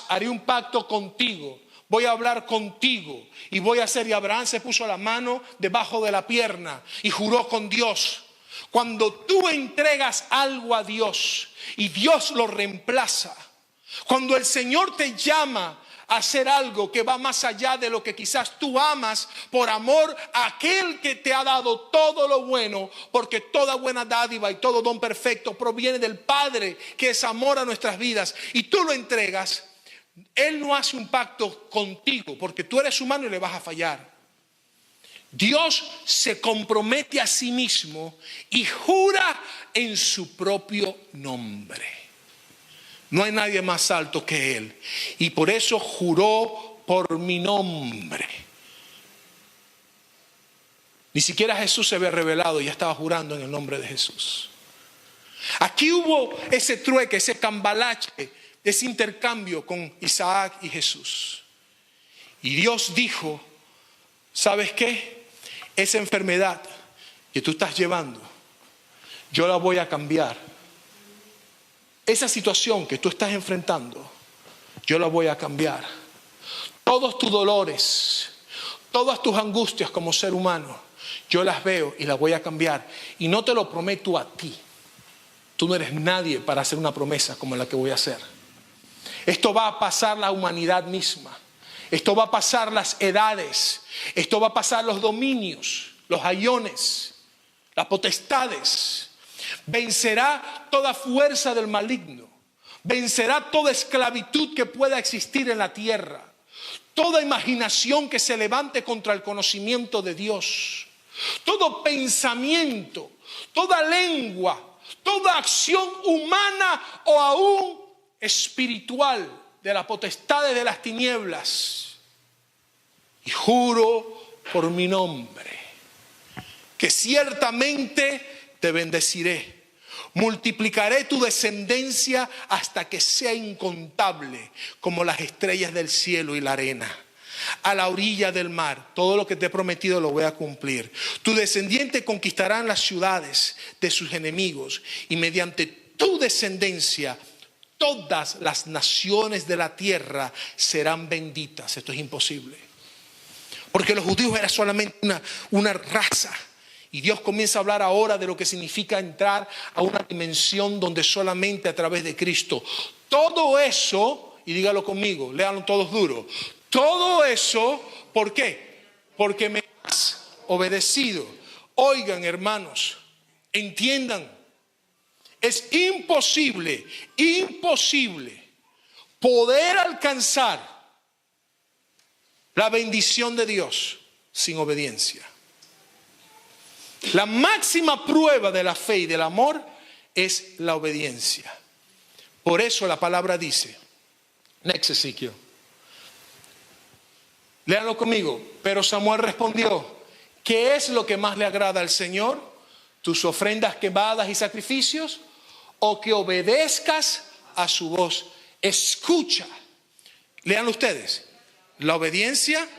haré un pacto contigo, voy a hablar contigo y voy a hacer. Y Abraham se puso la mano debajo de la pierna y juró con Dios. Cuando tú entregas algo a Dios y Dios lo reemplaza, cuando el Señor te llama a hacer algo que va más allá de lo que quizás tú amas, por amor a aquel que te ha dado todo lo bueno, porque toda buena dádiva y todo don perfecto proviene del Padre, que es amor a nuestras vidas, y tú lo entregas. Él no hace un pacto contigo porque tú eres humano y le vas a fallar. Dios se compromete a sí mismo y jura en su propio nombre. No hay nadie más alto que Él. Y por eso juró por mi nombre. Ni siquiera Jesús se había revelado y ya estaba jurando en el nombre de Jesús. Aquí hubo ese trueque, ese cambalache, ese intercambio con Isaac y Jesús. Y Dios dijo, ¿sabes qué? Esa enfermedad que tú estás llevando, yo la voy a cambiar. Esa situación que tú estás enfrentando, yo la voy a cambiar. Todos tus dolores, todas tus angustias como ser humano, yo las veo y las voy a cambiar. Y no te lo prometo a ti. Tú no eres nadie para hacer una promesa como la que voy a hacer. Esto va a pasar la humanidad misma. Esto va a pasar las edades. Esto va a pasar los dominios, los ayones, las potestades. Vencerá toda fuerza del maligno. Vencerá toda esclavitud que pueda existir en la tierra. Toda imaginación que se levante contra el conocimiento de Dios. Todo pensamiento, toda lengua, toda acción humana o aún espiritual de las potestades de las tinieblas. Y juro por mi nombre que ciertamente te bendeciré, multiplicaré tu descendencia hasta que sea incontable como las estrellas del cielo y la arena. a la orilla del mar. Todo lo que te he prometido lo voy a cumplir. Tu descendiente conquistarán las ciudades de sus enemigos y mediante tu descendencia todas las naciones de la tierra serán benditas. Esto es imposible, porque los judíos eran solamente una raza. Y Dios comienza a hablar ahora de lo que significa entrar a una dimensión donde solamente a través de Cristo. Todo eso, y dígalo conmigo, léanlo todos duro. Todo eso, ¿por qué? Porque me has obedecido. Oigan, hermanos, entiendan. Es imposible poder alcanzar la bendición de Dios sin obediencia. La máxima prueba de la fe y del amor es la obediencia. Por eso la palabra dice, next Ezequiel, léanlo conmigo. Pero Samuel respondió, ¿qué es lo que más le agrada al Señor? ¿Tus ofrendas quemadas y sacrificios? ¿O que obedezcas a su voz? Escucha. Léanlo ustedes. La obediencia.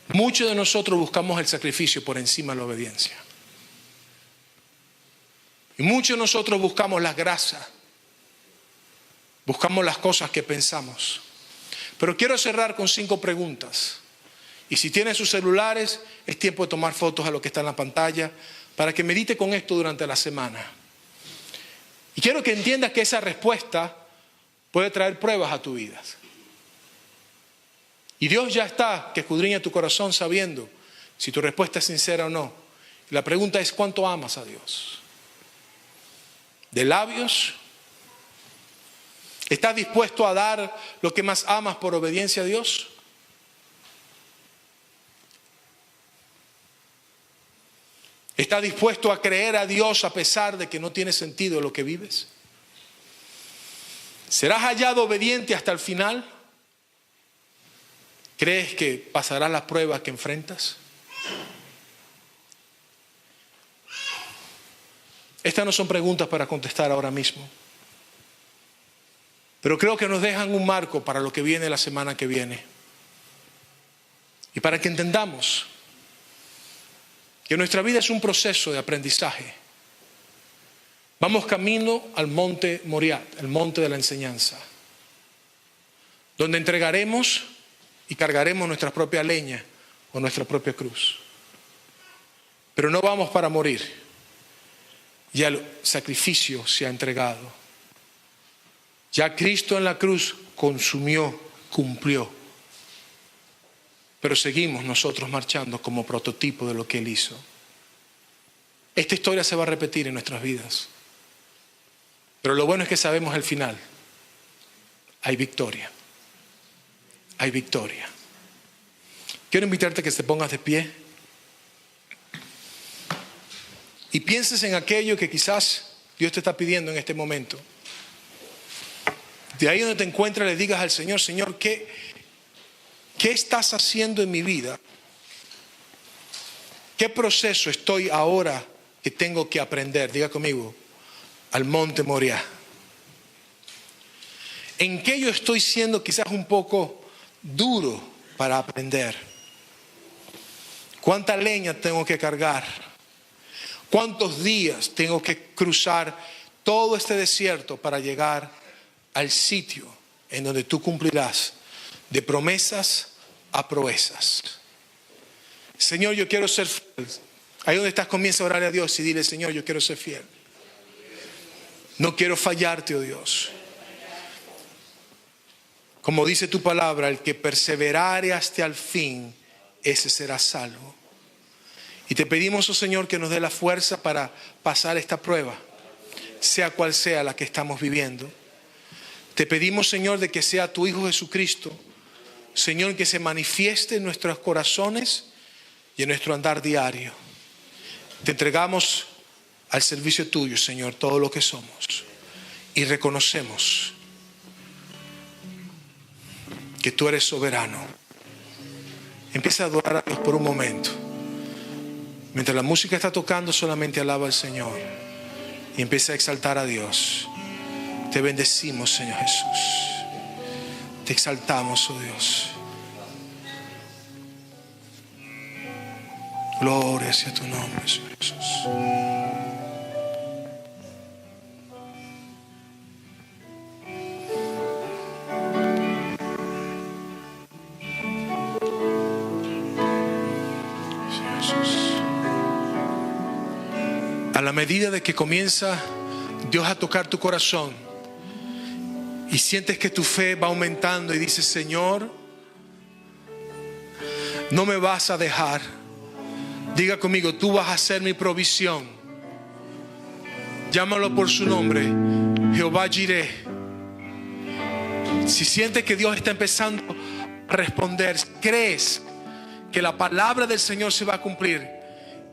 Muchos de nosotros buscamos el sacrificio por encima de la obediencia. Y muchos de nosotros buscamos la grasa. Buscamos las cosas que pensamos. Pero quiero cerrar con 5 preguntas. Y si tienen sus celulares, es tiempo de tomar fotos a lo que está en la pantalla para que medite con esto durante la semana. Y quiero que entiendas que esa respuesta puede traer pruebas a tu vida. Y Dios ya está, que escudriña tu corazón sabiendo si tu respuesta es sincera o no. Y la pregunta es, ¿cuánto amas a Dios? ¿De labios? ¿Estás dispuesto a dar lo que más amas por obediencia a Dios? ¿Estás dispuesto a creer a Dios a pesar de que no tiene sentido lo que vives? ¿Serás hallado obediente hasta el final? ¿Crees que pasarás las pruebas que enfrentas? Estas no son preguntas para contestar ahora mismo, pero creo que nos dejan un marco para lo que viene la semana que viene. Y para que entendamos que nuestra vida es un proceso de aprendizaje. Vamos camino al monte Moriah, el monte de la enseñanza, donde entregaremos y cargaremos nuestra propia leña o nuestra propia cruz. Pero no vamos para morir. Ya el sacrificio se ha entregado. Ya Cristo en la cruz consumió, cumplió. Pero seguimos nosotros marchando como prototipo de lo que Él hizo. Esta historia se va a repetir en nuestras vidas. Pero lo bueno es que sabemos el final. Hay victoria. Hay victoria. Quiero invitarte a que te pongas de pie y pienses en aquello que quizás Dios te está pidiendo en este momento. De ahí donde te encuentras le digas al Señor, Señor, ¿qué estás haciendo en mi vida? ¿Qué proceso estoy ahora que tengo que aprender? Diga conmigo, al monte Moriah. ¿En qué yo estoy siendo quizás un poco duro para aprender? ¿Cuánta leña tengo que cargar? ¿Cuántos días tengo que cruzar todo este desierto para llegar al sitio en donde tú cumplirás de promesas a proezas? Señor, yo quiero ser fiel. Ahí donde estás, comienza a orar a Dios y dile, Señor, yo quiero ser fiel. No quiero fallarte, oh Dios. Como dice tu palabra, el que perseverare hasta el fin, ese será salvo. Y te pedimos, oh Señor, que nos dé la fuerza para pasar esta prueba, sea cual sea la que estamos viviendo. Te pedimos, Señor, de que sea tu Hijo Jesucristo, Señor, que se manifieste en nuestros corazones y en nuestro andar diario. Te entregamos al servicio tuyo, Señor, todo lo que somos. Y reconocemos que tú eres soberano. Empieza a adorar a Dios por un momento. Mientras la música está tocando, solamente alaba al Señor. y empieza a exaltar a Dios. Te bendecimos, Señor Jesús. Te exaltamos, oh Dios. Gloria sea tu nombre, Señor Jesús. A la medida de que comienza Dios a tocar tu corazón y sientes que tu fe va aumentando y dices: Señor, no me vas a dejar. Diga conmigo: tú vas a ser mi provisión. Llámalo por su nombre, Jehová Jireh. Si sientes que Dios está empezando a responder, crees que la palabra del Señor se va a cumplir,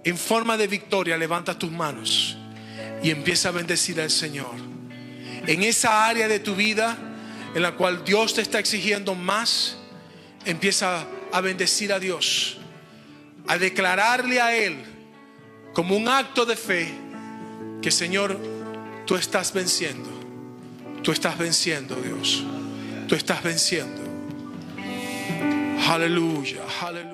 en forma de victoria, levanta tus manos y empieza a bendecir al Señor. En esa área de tu vida en la cual Dios te está exigiendo más, empieza a bendecir a Dios, a declararle a Él como un acto de fe que: Señor, tú estás venciendo. Tú estás venciendo, Dios. Tú estás venciendo. Aleluya, aleluya.